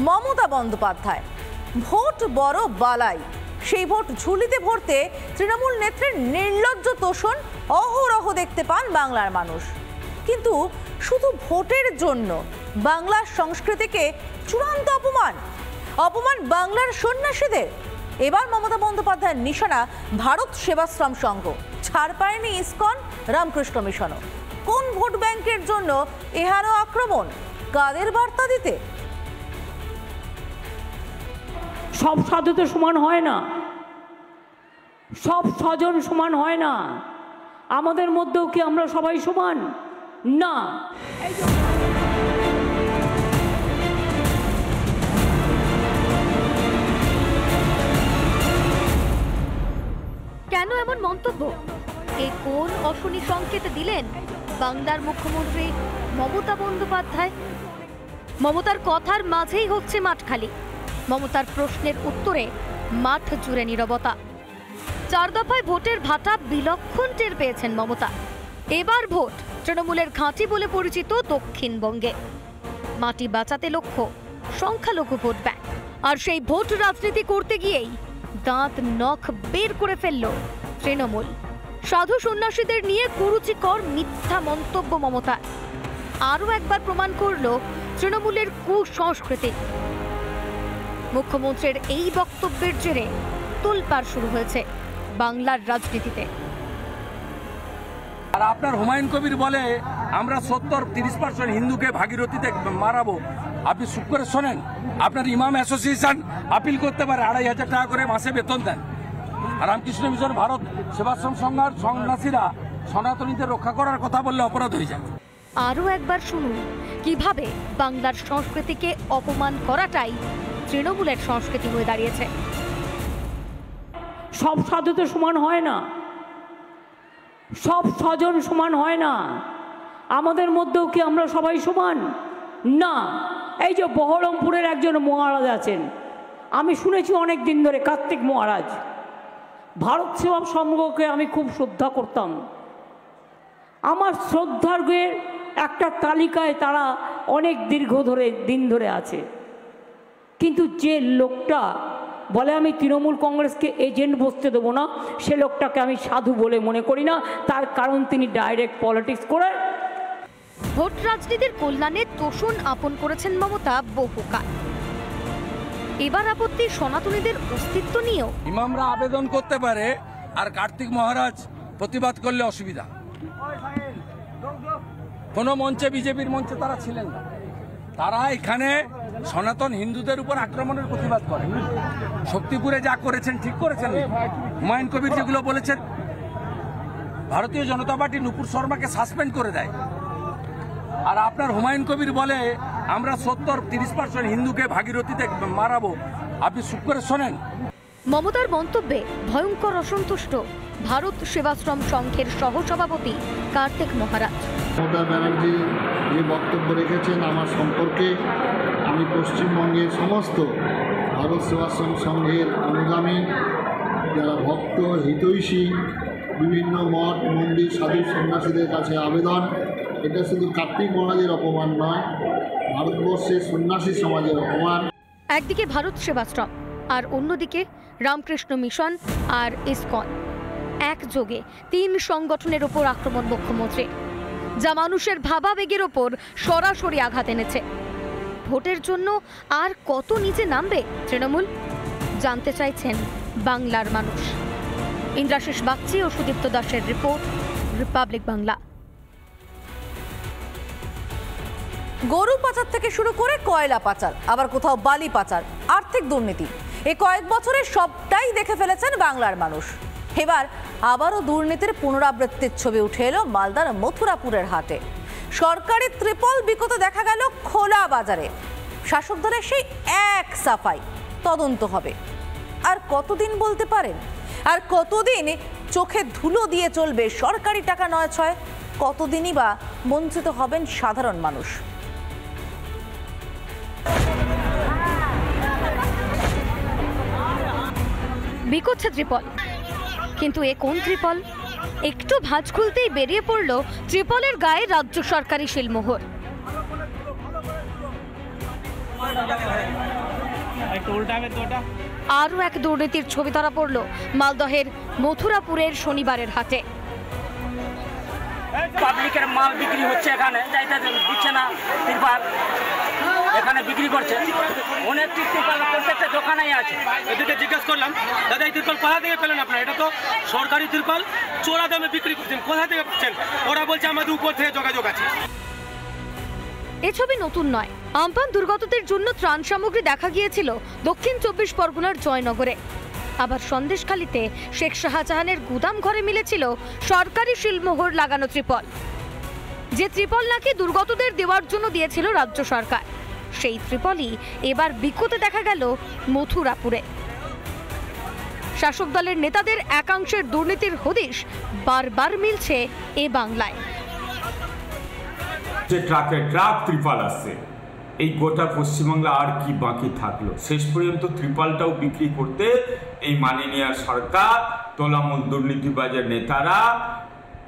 Mamata Bandyopadhyay. Vote বড় বালাই, সেই ভোট ঝুলিতে ভরতে তৃণমূল নেত্রীর নির্লজ্জ তোষণ অহরহ দেখতে পান বাংলার মানুষ। কিন্তু শুধু ভোটের জন্য বাংলার সংস্কৃতিকে চূড়ান্ত অপমান বাংলার সন্ন্যাসীদের। এবার মমতা বন্দ্যোপাধ্যায়ের নিশানা ভারত সেবাশ্রম সংঘ, ছাড় পায়নি ইসকন, রামকৃষ্ণ মিশনও। কোন ভোট ব্যাংকের জন্য এহারও আক্রমণ, কাদের বার্তা দিতে? সব সাধু তো সমান হয় না, সব স্বজন সমান হয় না। আমাদের মধ্যেও কি আমরা সবাই সমান না? কেন এমন মন্তব্য? এই কোন অশনি সংকেত দিলেন বাংলার মুখ্যমন্ত্রী মমতা বন্দ্যোপাধ্যায়? মমতার কথার মাঝেই হচ্ছে মাঠ খালি। মমতার প্রশ্নের উত্তরে মাঠ জুড়ে নীরবতা। 4 দফায় ভোটের ভাটা বিলক্ষণ টের পেয়েছেন মমতা। এবার ভোট তৃণমূলের ঘাঁটি বলে পরিচিত দক্ষিণবঙ্গে। মাটি বাঁচাতে লক্ষ্য সংখ্যালঘু ভোট ব্যাংক। আর সেই ভোট রাজনীতি করতে গিয়েই দাঁত নখ বের করে ফেলল তৃণমূল। সাধু সন্ন্যাসীদের নিয়ে কুরুচিকর মিথ্যা মন্তব্য মমতা আরও একবার প্রমাণ করল তৃণমূলের কুসংস্কৃতি। মুখ্যমন্ত্রীর এই বক্তব্যের জেরে তোলপাড় শুরু হয়েছে বাংলার রাজনীতিতে। আর আপনার হুমায়ুন কবির বলে আমরা 70-30% হিন্দুকে ভাগীরথীতে মারাবো। আপনি চুপ করে শোনেন। আপনার ইমাম অ্যাসোসিয়েশন আপিল করতে পারে, 2500 টাকা করে মাসে বেতন দেন। রামকৃষ্ণ মিশন, ভারত সেবাশ্রম সংঘের সন্ন্যাসীরা সনাতনীদের রক্ষা করার কথা বললে অপরাধ হয়ে যায়। আরও একবার শুনুন কিভাবে বাংলার সংস্কৃতিকে অপমান করাটাই তৃণমূলের সংস্কৃতি হয়ে দাঁড়িয়েছে। সব সাধু তো সমান হয় না, সব স্বজন সমান হয় না। আমাদের মধ্যেও কি আমরা সবাই সমান না? এই যে বহরমপুরের একজন মহারাজ আছেন, আমি শুনেছি অনেক দিন ধরে, কার্তিক মহারাজ। ভারত সেবা সংঘকে আমি খুব শ্রদ্ধা করতাম। আমার শ্রদ্ধার্ঘের একটা তালিকায় তারা অনেক দিন ধরে আছে। কিন্তু যে লোকটা বলে আমি তৃণমূল কংগ্রেসকে এজেন্ট বসতে দেবো না, সে লোকটাকে আমি সাধু বলে মনে করি না। তার কারণ তিনি ডাইরেক্ট পলিটিক্স করে ভোট রাজনীতির কল্যাণে তোষণ আপন করেছেন মমতা বহুকাল। এবার আপত্তি সনাতনীদের অস্তিত্ব নিয়েও। ইমামরা আবেদন করতে পারে, আর কার্তিক মহারাজ প্রতিবাদ করলে অসুবিধা। কোন মঞ্চে, বিজেপির মঞ্চে তারা ছিলেন না। তারা এখানে সনাতন হিন্দুদের উপর আক্রমণের প্রতিবাদ করে। শক্তিপুরে যা করেছেন ঠিক করেছেন। হুমায়ুন কবির যেগুলো বলেছেন, ভারতীয় জনতা পার্টি নুপুর শর্মাকে সাসপেন্ড করে দেয়। আর আপনার হুমায়ুন কবির বলে আমরা 70-30% হিন্দুকে ভাগীরথীতে মারাবো। আপনি চুপ করে শোনেন। মমতার মন্তব্যে ভয়ঙ্কর অসন্তুষ্ট ভারত সেবাশ্রম সংঘের সহসভাপতি কার্তিক মহারাজ। মমতা ব্যানার্জি যে বক্তব্য রেখেছেন আমার সম্পর্কে, আমি পশ্চিমবঙ্গের সমস্ত ভারত সেবাশ্রম সংঘের অনুগামী যারা ভক্ত হিতৈষী, বিভিন্ন মঠ মন্দির সাধু সন্ন্যাসীদের কাছে আবেদন, এটা শুধু কার্তিক মহারাজের অপমান নয়, ভারতবর্ষের সন্ন্যাসী সমাজের অপমান। একদিকে ভারত সেবাশ্রম আর অন্যদিকে রামকৃষ্ণ মিশন আর ইসকন, একযোগে 3 সংগঠনের ওপর আক্রমণ মুখ্যমন্ত্রী, যা মানুষের ভাবাবেগের ওপর সরাসরি আঘাত এনেছে। ভোটের জন্য আর কত নিচে নামবে তৃণমূল, জানতে চাইছেন বাংলার মানুষ। ইন্দ্রাশিস বাগচি ও সুদীপ্ত দাসের রিপোর্ট, রিপাবলিক বাংলা। গরু পাচার থেকে শুরু করে কয়লা পাচার, আবার কোথাও বালি পাচার, আর্থিক দুর্নীতি, এই কয়েক বছরে সবটাই দেখে ফেলেছেন বাংলার মানুষ। এবার আবারও দুর্নীতির পুনরাবৃত্তির ছবি উঠে এলো মালদার মথুরাপুরের হাটে। সরকারি ত্রিপল বিকোতে দেখা গেল খোলা বাজারে। শাসক দলের সেই এক সাফাই, তদন্ত হবে। আর কতদিন বলতে পারেন? আর কতদিন চোখে ধুলো দিয়ে চলবে সরকারি টাকা নয় ছয়? কতদিনই বা বঞ্চিত হবেন সাধারণ মানুষ? বিকোচ্ছে ত্রিপল, কিন্তু এ কোন ত্রিপল? একটু ভাঁজ খুলতেই বেরিয়ে পড়ল ত্রিপলের গায়ে রাজ্য সরকারি শিলমোহর। আরও এক দুর্নীতির ছবি ধরা পড়ল মালদহের মথুরাপুরের শনিবারের হাটে। পাবলিকের মাল বিক্রি হচ্ছে, এখানে যাইতে দিচ্ছে না, তিরপাল এখানে বিক্রি করছে, অনেক তিরপাল প্রত্যেকটা দোকানেই আছে। এদেরকে জিজ্ঞেস করলাম, দাদা এই তিরপাল কোথা থেকে পেলেন আপনারা? এটা তো সরকারি তিরপাল, চোরা দামে বিক্রি করছেন, কোথা থেকে পাচ্ছেন? ওরা বলছে আমাদের উপর থেকে যোগাযোগ আছে। এ ছবি নতুন নয়। আমপান দুর্গতদের জন্য ত্রাণ সামগ্রী দেখা গিয়েছিল দক্ষিণ 24 পরগনার জয়নগরে। আবার সন্দেশখালীতে শেখ শাহজাহানের গুদাম ঘরে মিলেছিল সরকারি শিলমোহর লাগানো ত্রিপল, যে ত্রিপল নাকি দুর্গতদের দেওয়ার জন্য দিয়েছিল রাজ্য সরকার। সেই ত্রিপলই এবার বিকোতে দেখা গেল মথুরাপুরে। শাসক দলের নেতাদের একাংশের দুর্নীতির হদিশ বারবার মিলছে এ বাংলায়। যে ট্রাকে ট্রাক ত্রিপাল আসছে, এই গোটা পশ্চিমবাংলা আর কি বাকি থাকলো? শেষ পর্যন্ত ত্রিপালটাও বিক্রি করতে এই মাননীয় সরকার, তোলামূল দুর্নীতিবাজের নেতারা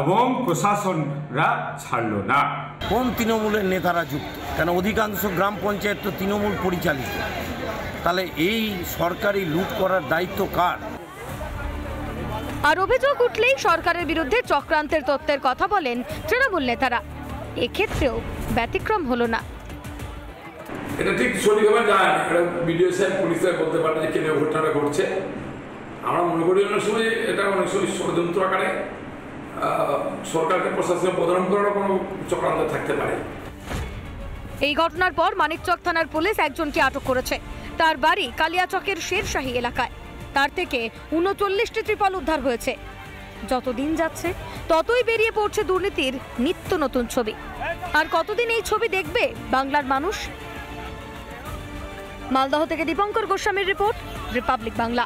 এবং প্রশাসনরা ছাড়লো না। কোন তৃণমূলের নেতারা যুক্ত? কেন অধিকাংশ গ্রাম পঞ্চায়েত তো তৃণমূল পরিচালিত। তাহলে এই সরকারি লুট করার দায়িত্ব কার? আর অভিযোগ উঠলেই সরকারের বিরুদ্ধে চক্রান্তের তত্ত্বের কথা বলেন তৃণমূল নেতারা। এক্ষেত্রেও ব্যতিক্রম হলো না। এটা ঠিক সঠিকভাবে যায় না, এটা বিডিও সাহেব পুলিশ সাহেব বলতে পারে যে কেন ঘটনাটা ঘটছে। আমরা মনে করি অনেক সময় এটা অনেক সময় ষড়যন্ত্র আকারে সরকারকে প্রশাসনে বদনাম করার কোনো চক্রান্ত থাকতে পারে। এই ঘটনার পর মানিকচক থানার পুলিশ একজনকে আটক করেছে। তার বাড়ি কালিয়াচকের শেরশাহী এলাকায়। তার থেকে 39টি ত্রিপল উদ্ধার হয়েছে। যত দিন যাচ্ছে ততই বেরিয়ে পড়ছে দুর্নীতির নিত্য নতুন ছবি। আর কতদিন এই ছবি দেখবে বাংলার মানুষ? মালদহ থেকে দীপঙ্কর গোস্বামীর রিপোর্ট, রিপাবলিক বাংলা।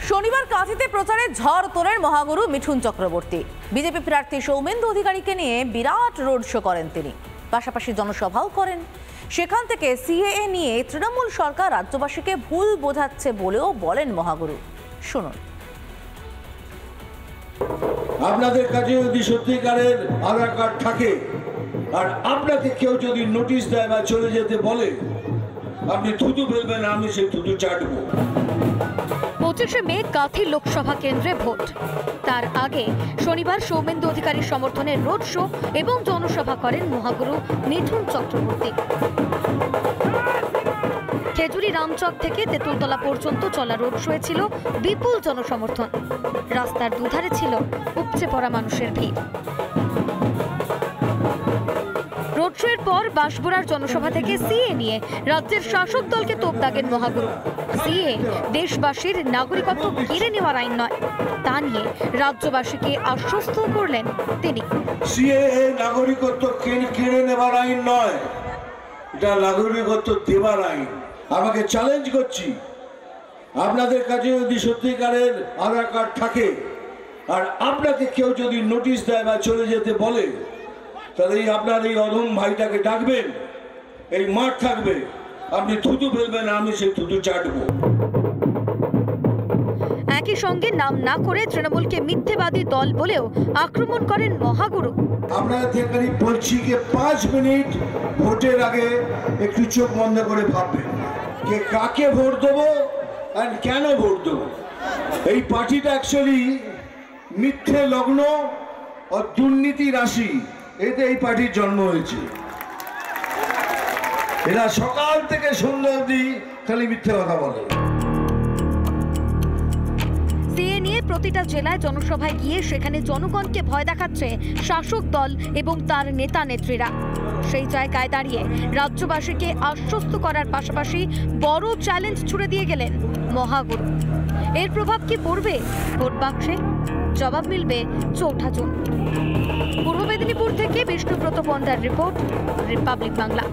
শনিবার কাঁথিতে প্রচারে ঝড় তোলেন মহাগুরু মিঠুন চক্রবর্তী। বিজেপি প্রার্থী সৌমেন্দু অধিকারীকে নিয়ে বিরাট রোড শো করেন তিনি, পাশাপাশি জনসভাও করেন। সেখান থেকে সিএএ নিয়ে তৃণমূল সরকার রাজ্যবাসীকে ভুল বোঝাচ্ছে বলেও বলেন মহাগুরু। শুনুন। আপনাদের কাছে যদি সত্যিকারের আধার কার্ড থাকে আর আপনাকে কেউ যদি নোটিশ দেয় বা চলে যেতে বলে, আপনি থুতু ফেলবেন, আমি সেই থুতু চাটবো। 25শে মে কাঁথি লোকসভা কেন্দ্রে ভোট। তার আগে শনিবার সৌমেন্দু অধিকারীর সমর্থনে রোড শো এবং জনসভা করেন মহাগুরু মিঠুন চক্রবর্তী। খেজুরি রামচক থেকে তেঁতুলতলা পর্যন্ত চলা রোড শোয়ে ছিল বিপুল জনসমর্থন। রাস্তার দুধারে ছিল উপচে পড়া মানুষের ভিড়। রোড শোয়ের পর বাঁশবুড়ার জনসভা থেকে সিএ নিয়ে রাজ্যের শাসক দলকে তোপ দাগেন মহাগুরু। সিএ দেশবাসীর নাগরিকত্ব কেড়ে নেওয়ার আইন নয়, তা নিয়ে রাজ্যবাসীকে আশ্বস্ত করলেন তিনি। সিএএ নাগরিকত্ব কেড়ে নেওয়ার আইন নয়, এটা নাগরিকত্ব দেওয়ার আইন। আমাকে চ্যালেঞ্জ করছি, আপনাদের কাছে যদি সত্যিকারের আধার কার্ড থাকে আর আপনাকে কেউ যদি নোটিশ দেয় বা চলে যেতে বলে, তাহলে আপনার এই অধম ভাইটাকে ডাকবেন, এই মাঠ থাকবে, আপনি থুতু ফেলবেন, আমি সেই থুতু চাটবো। একই সঙ্গে নাম না করে তৃণমূলকে মিথ্যেবাদী দল বলেও আক্রমণ করেন মহাগুরু। আপনাদের থেকে বলছি যে 5 মিনিট ভোটের আগে একটু চোখ বন্ধ করে ভাববেন যে কাকে ভোট দেবো আর কেন ভোট দেবো। এই পার্টিটা অ্যাকচুয়ালি মিথ্যে লগ্ন ও দুর্নীতি রাশি, এতে এই পার্টির জন্ম হয়েছে। এরা সকাল থেকে সন্ধ্যা অবধি খালি মিথ্যে কথা বলে। সিএ নিয়ে প্রতিটা জেলায় জনসভায় গিয়ে সেখানে জনগণকে ভয় দেখাচ্ছে শাসক দল এবং তার নেতা নেত্রীরা। সেই জায়গায় দাঁড়িয়ে রাজ্যবাসীকে আশ্বস্ত করার পাশাপাশি বড় চ্যালেঞ্জ ছুড়ে দিয়ে গেলেন মহাগুরু। এর প্রভাব কি পড়বে ভোট বাক্সে? জবাব মিলবে 4 জুন। পূর্ব মেদিনীপুর থেকে Bishnubrata ponder report, Republic Bangla.